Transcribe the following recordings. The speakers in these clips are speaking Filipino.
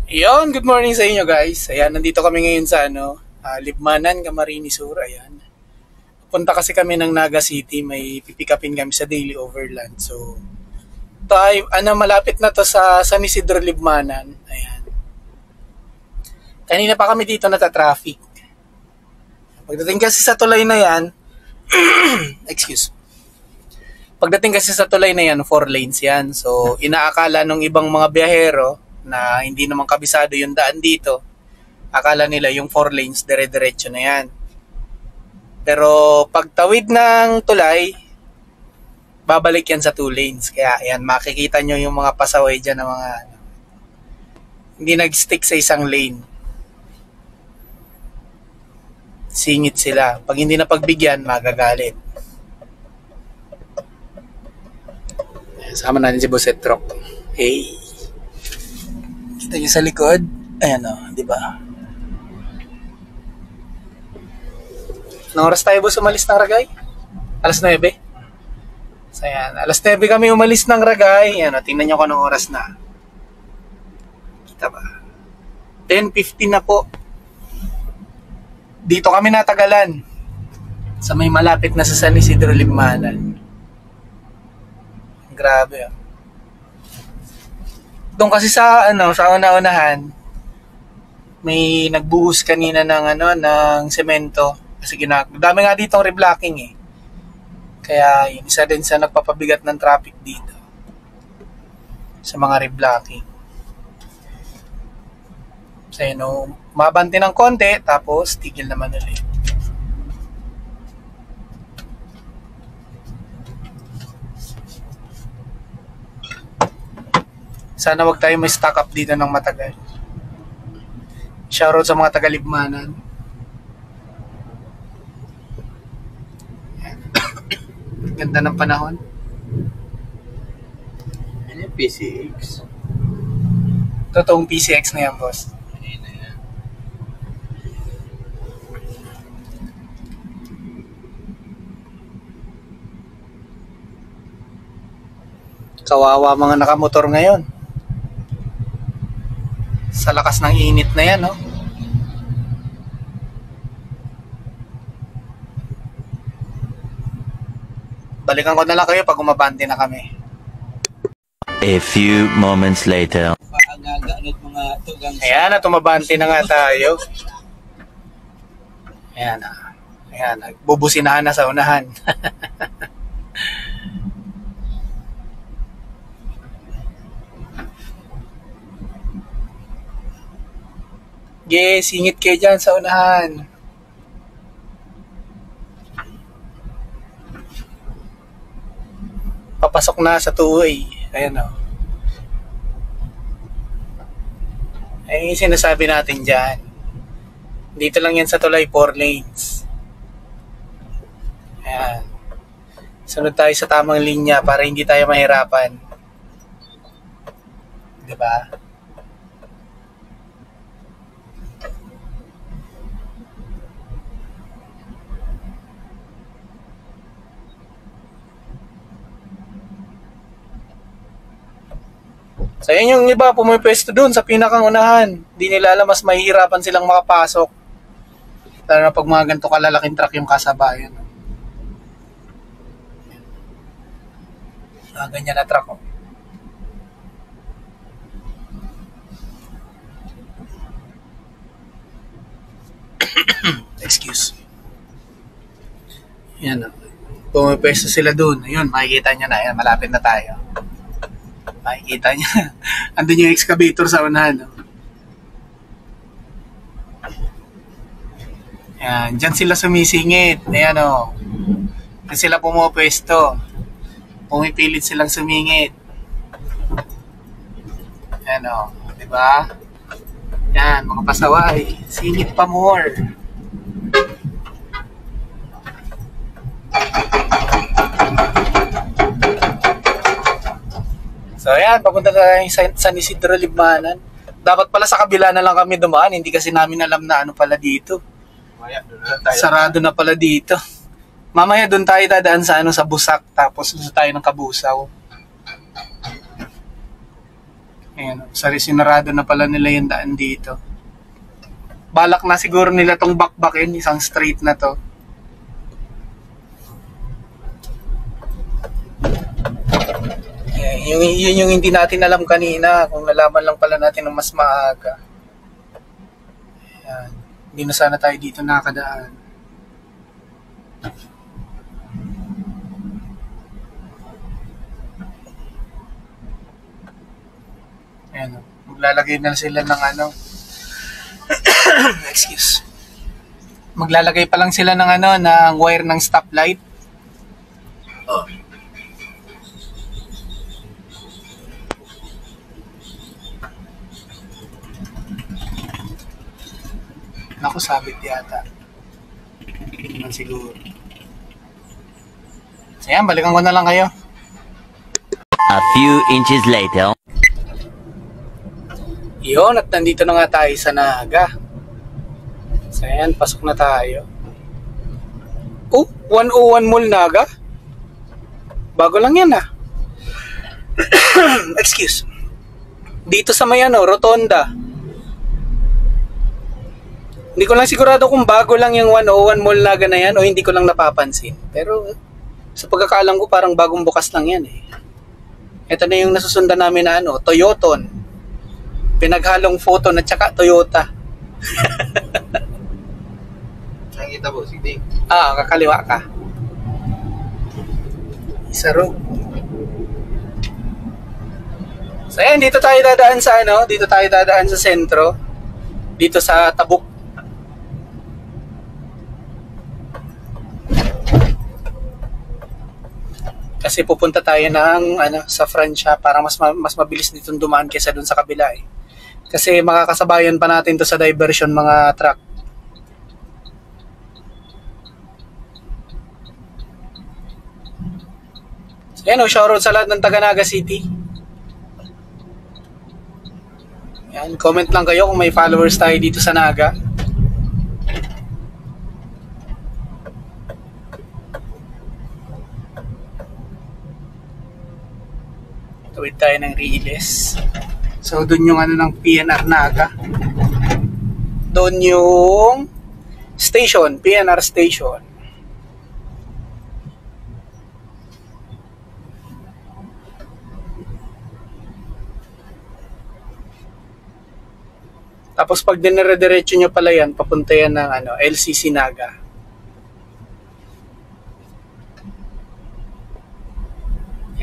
Yon, good morning sa inyo guys. Ayan, nandito kami ngayon sa Libmanan, Camarines Sur. Ayan. Punta kasi kami ng Naga City, may pipikapin kami sa Daily Overland. So, malapit na to sa San Isidro, Libmanan. Ayan. Kanina pa kami dito nata-traffic. Pagdating kasi sa tulay na yan, excuse. Pagdating kasi sa tulay na yan, 4 lanes yan. So, inaakala nung ibang mga biyahero na hindi naman kabisado yung daan dito, akala nila yung 4 lanes dire-diretso na yan. Pero pagtawid ng tulay, babalik yan sa 2 lanes. Kaya ayan, makikita nyo yung mga pasaway dyan na mga hindi nag-stick sa isang lane. Singit sila. Pag hindi na pagbigyan, magagalit. Sama natin si Boset Truck. Hey. Kita nyo sa likod. Ayan o, di ba? Anong oras tayo boss umalis ng Ragay? Alas 9. So ayan, alas 9 kami umalis ng Ragay. Ayan o, tingnan nyo kung anong oras na. Kita ba? 10:15 na po. Dito kami natagalan. Sa may malapit na sa San Isidro, Libmanan. Grabe ah. Doon kasi sa una-unahan, may nagbuhos kanina ng semento kasi dami nga dito ang reblocking eh. Kaya yun, isa din sa nagpapabigat ng traffic dito sa mga reblocking. So yun, mabanti ng konti tapos tigil naman ulit. Sana wag tayo may stock up dito ng matagal. Shoutout sa mga taga-Libmanan. Ganda ng panahon. Ano yung PCX? Totoong PCX na yan, boss. Ayun na yan. Kawawa mga nakamotor ngayon. Sa lakas ng init na yan, no? Balikan ko na lang kayo pag umabante na kami. A few moments later. Paagaganot mga tugang. Ayan na, tumabante na nga tayo. Ayan na. Ayan, nagbubusinahan na sa unahan. Singit kayo dyan sa unahan. Papasok na sa two-way. Ayan o. Ayun yung sinasabi natin dyan. Dito lang yan sa tulay, 4 lanes. Ayan. Sunod tayo sa tamang linya para hindi tayo mahirapan. Diba? So yun yung iba, pumipwesto dun sa pinakang unahan. Hindi nila alam, mas mahihirapan silang makapasok. Lalo na pag mga ganito kalalaking truck yung kasabayan. Ganyan na truck. Oh. Excuse. Yan. Pumipwesto sila dun. Ayun, makikita nyo na. Ayan, malapit na tayo. Makikita niya. Andun yung excavator sa unahan. No? Ayan, dyan sila sumisingit. Ayan o. Dyan sila pumupwesto. Pumipilit silang sumingit. Ayan o. Diba? Ayan, mga pasaway. Singit pa more. So ayan, papunta na sa San Isidro, Libmanan. Dapat pala sa kabila na lang kami dumaan, hindi kasi namin alam na ano pala dito. Sarado na pala dito. Mamaya doon tayo dadaan sa Busak, tapos doon tayo ng Kabusaw. Ayan, sinarado na pala nila yung daan dito. Balak na siguro nila tong bakbakin, isang straight na to. Ayan, yun yung hindi natin alam kanina, kung nalaman lang pala natin ng mas maaga. Ayan, hindi na sana tayo dito nakadaan. Ayan, maglalagay na sila ng ano. Excuse. Maglalagay pa lang sila ng ano, ng wire ng stoplight. Oh. Naku, sabit yata. Hindi naman siguro. So yan, balikan ko na lang kayo. A few inches later. Yun, at nandito na nga tayo sa Naga. So yan, pasok na tayo. Oh, 101 Mall Naga. Bago lang yan ah. Excuse. Dito sa may ano, Rotonda. Hindi ko lang sigurado kung bago lang yung 101 Mall Naga na yan o hindi ko lang napapansin. Pero sa pagkakaalam ko parang bagong bukas lang yan eh. Ito na yung nasusundan namin na ano, Toyoton. Pinaghalong photo na tsaka Toyota. Nakikita po, sige. Kakaliwa ka. Isa ro. So ayan, dito tayo dadaan sa ano, dito tayo dadaan sa sentro. Dito sa Tabuk. Kasi pupunta tayo ng ano, sa Francia para mas mabilis ditong dumaan kaysa dun sa kabila eh. Kasi makakasabayan pa natin to sa diversion mga truck. So yan o, shoutout sa lahat ng taga Naga City. Yan, comment lang kayo kung may followers tayo dito sa Naga. Tawid tayo ng Riles. So, doon yung ano ng PNR Naga. Doon yung station, PNR station. Tapos pag dinire-diretso nyo pala yan, papunta yan ng ano, LCC Naga.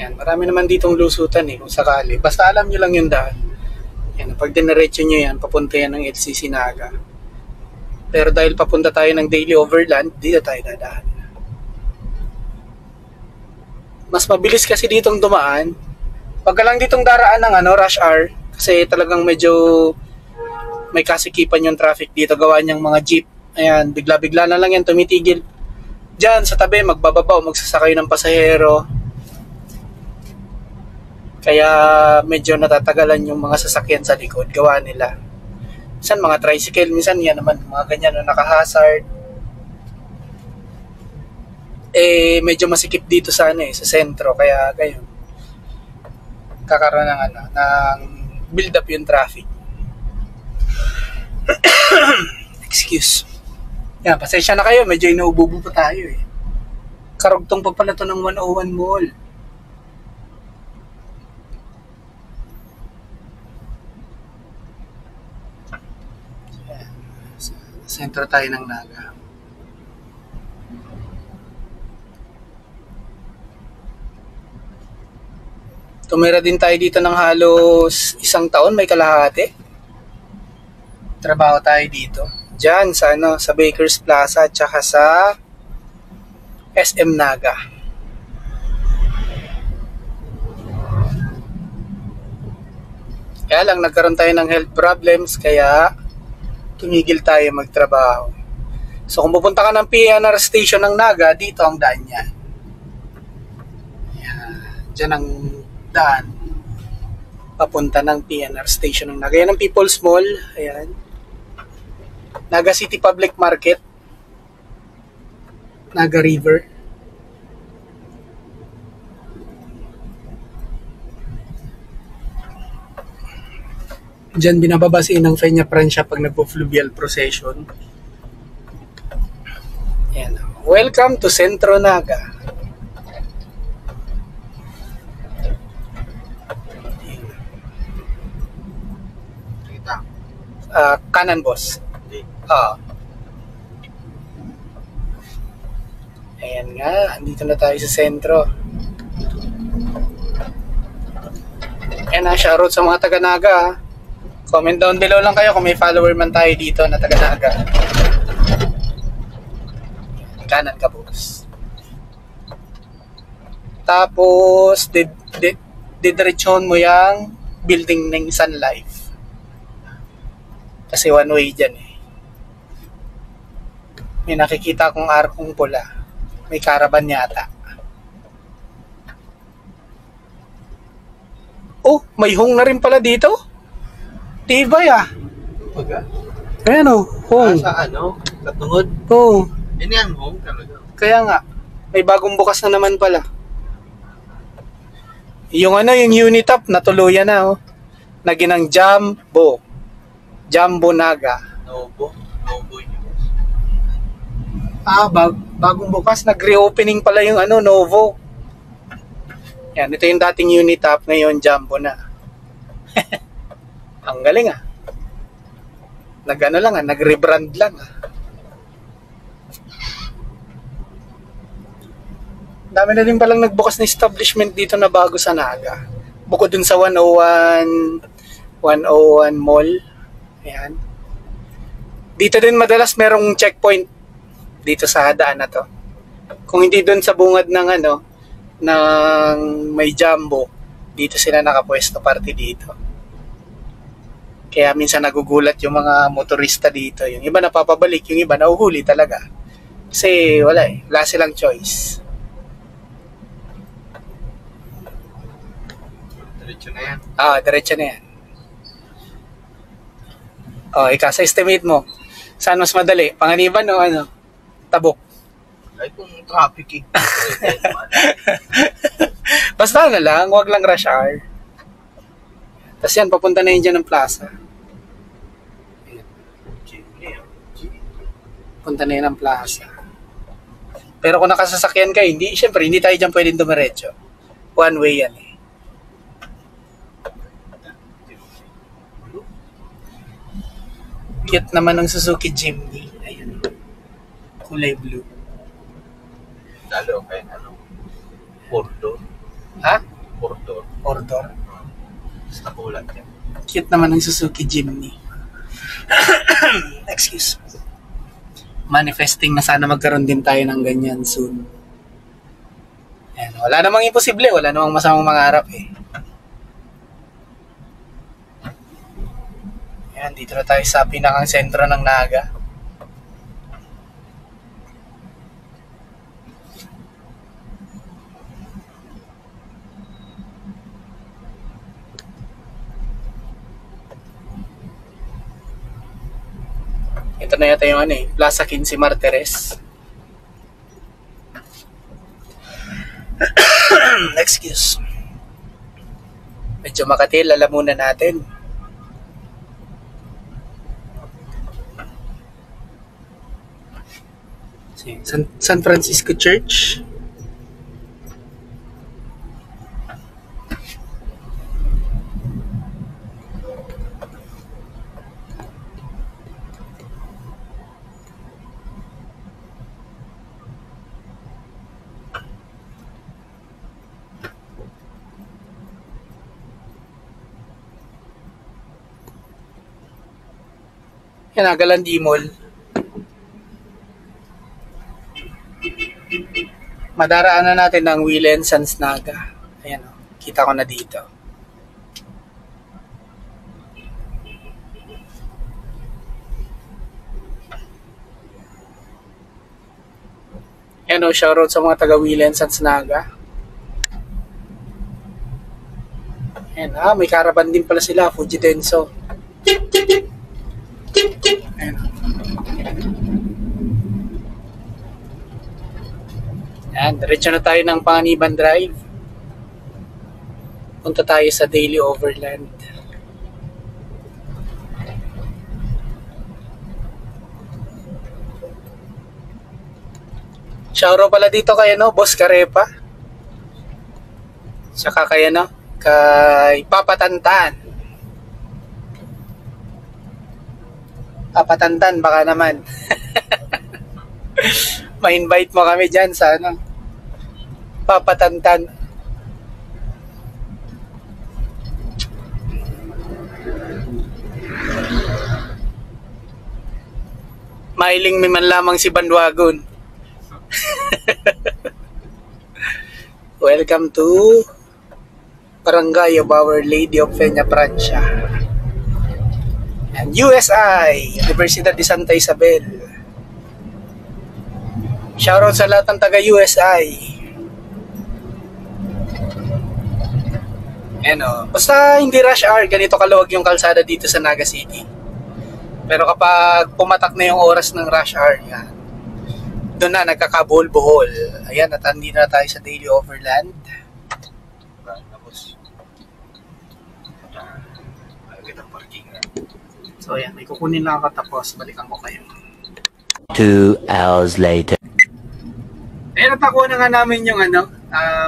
Yan, marami naman ditong lusutan eh, kung sakali. Basta alam nyo lang yung daan. Yan, pag diniretso nyo yan, papunta yan ng LCC Naga. Pero dahil papunta tayo ng Daily Overland, dito tayo dadaan. Mas mabilis kasi ditong dumaan. Pagka lang ditong daraan ng ano, rush hour, kasi talagang medyo may kasikipan yung traffic dito, gawa niyang mga jeep. Ayan, bigla-bigla na lang yan tumitigil. Diyan sa tabi, magbababa o magsasakay ng pasahero. Kaya medyo natatagalan yung mga sasakyan sa likod, gawa nila. Minsan mga tricycle, minsan yan naman, mga ganyan na naka-hazard. Medyo masikip dito sa ano sa sentro, kaya gayon. Kakaroon ng ano, ng build up yung traffic. Excuse. Yan, pasensya na kayo, medyo inuububo pa tayo eh. Karugtong pa pala to ng 101 Mall. Sentro tayo ng Naga. Tumira din tayo dito ng halos 1 taon, may kalahati. Trabaho tayo dito. Diyan sa ano, sa Bakers Plaza at saka sa SM Naga. Kaya lang nagkaroon tayo ng health problems kaya tumigil tayo magtrabaho. So kung pupunta ka ng PNR station ng Naga, dito ang daan niya. Diyan ang daan papunta ng PNR station ng Naga. Yan ang People's Mall. Ayan. Naga City Public Market. Naga River. Diyan binababasiin ng Peña Francia pag nagpo-fluvial procession. Ayan. Welcome to Centro Naga. Kita. Kanan, boss. Hindi. Ayan nga, andito na tayo sa sentro. Ayan na, shoutout sa mga taga-Naga. Comment down below lang kayo kung may follower man tayo dito na taga-Naga. Kanan ka, boss. Tapos, didiretsyon mo yung building ng Sun Life. Kasi one way dyan eh. May nakikita akong arkong pula. May caravan yata. Oh, may hong na rin pala dito? Tibay ah. Baga? Ayan oh, hong. Sa ano? Katungod? Oo. Ini ang home talaga. Kaya nga, may bagong bukas na naman pala. Yung ano, yung Unitop, natuluyan na oh. Naginang Jumbo. Jumbo Naga. Nobo. Nobo yun. Bagong bukas, nag-reopening pala yung ano, Novo. Yan, ito yung dating Unitop, ngayon Jumbo na. Ang galing ah. Nag-ano lang ah, nag-rebrand lang ah. Dami na din palang nagbukas na establishment dito na bago sa Naga. Bukod dun sa 101 Mall. Ayan. Dito din madalas merong checkpoint dito sa daan na to. Kung hindi dun sa bungad ng ano, ng may Jumbo, dito sila nakapwesto party dito. Kaya minsan nagugulat yung mga motorista dito. Yung iba napapabalik, yung iba nauhuli talaga. Kasi wala eh, wala silang choice. Diretso na yan. Diretso na yan. Ikaw, sa estimate mo, saan mas madali? Panganiban o ano? Tabok? Ay kung traffic eh. Basta na lang, wag lang rush hour. Tapos yan, papunta na yun dyan ng plaza. Punta na yun ng plaza. Pero kung nakasasakyan ka, hindi, syempre, hindi tayo dyan pwedeng dumiretso. One way yan eh. Cute naman ng Suzuki Jimny. Ayun. Kulay blue. Lalo kaya ano? Porto. Ha? Porto. Order. Basta kulat yan. Cute naman ng Suzuki Jimny. Excuse. Manifesting na sana magkaroon din tayo ng ganyan soon. Ayan, wala namang imposible, wala namang masamang mangarap eh. Ayan, dito na tayo sa pinakang sentro ng Naga. Ito na yata yung ano eh, Plaza 15 Martires. Excuse. Medyo Makati, lalamunan natin. San Francisco Church. Yan, Galandi Mall. Madaraanan natin ng Willen Sans Naga. Ayan o, kita ko na dito. Ayan o, shoutout sa mga taga Willen Sans Naga. Ayan, may caravan din pala sila, Fujitenso. Ayan. Ayan, diretso na tayo ng Panganiban Drive. Punta tayo sa Daily Overland. Shoutout pala dito kay ano, Boss Karepa. Tsaka kay ano, kay Papa Tantan. Papa Tantan, baka naman. Ma-invite mo kami dyan sa ano, Papa Tantan. Mailing may man lamang si Bandwagon. Welcome to Barangay of Our Lady of Peña Francia and USI, Universidad de Santa Isabel. Shoutout sa lahat ng taga USI. Ano, basta hindi rush hour, ganito kaluwag yung kalsada dito sa Naga City. Pero kapag pumatak na yung oras ng rush hour, yan, doon na nagkakabuhol-buhol. Ayan, at andito na tayo sa Daily Overland. Tapos, kita parking. So ayan, may kukunin lang ako tapos balikan ko kayo. 2 hours later. Ayan, natakuha na nga namin yung ano,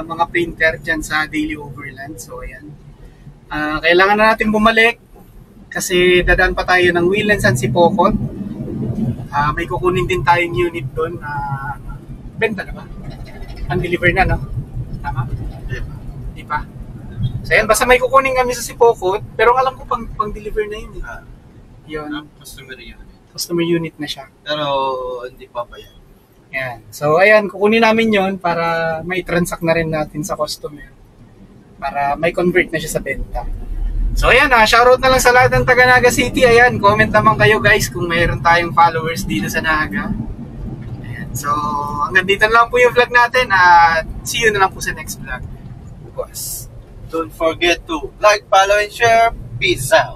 mga printer dyan sa Daily Overland. So ayan, kailangan na natin bumalik kasi dadaan pa tayo ng Wheelands and Sipocot. May kukunin din tayong unit doon na benta na ba? Undeliver na, no? Tama? Di pa? So ayan, basta may kukunin kami sa Sipocot, pero alam ko pang-deliver na yun. Yun. Customer unit na siya. Pero hindi pa ba yan? Ayan. So ayan, kukunin namin yon para may transact na rin natin sa customer. Para may convert na siya sa benta. So ayan, shoutout na lang sa lahat ng taga Naga City. Ayan, comment naman kayo guys kung mayroon tayong followers dito sa Naga. Ayan. So hanggang dito na lang po yung vlog natin at see you na lang po sa next vlog. Boss. Don't forget to like, follow, and share. Peace out.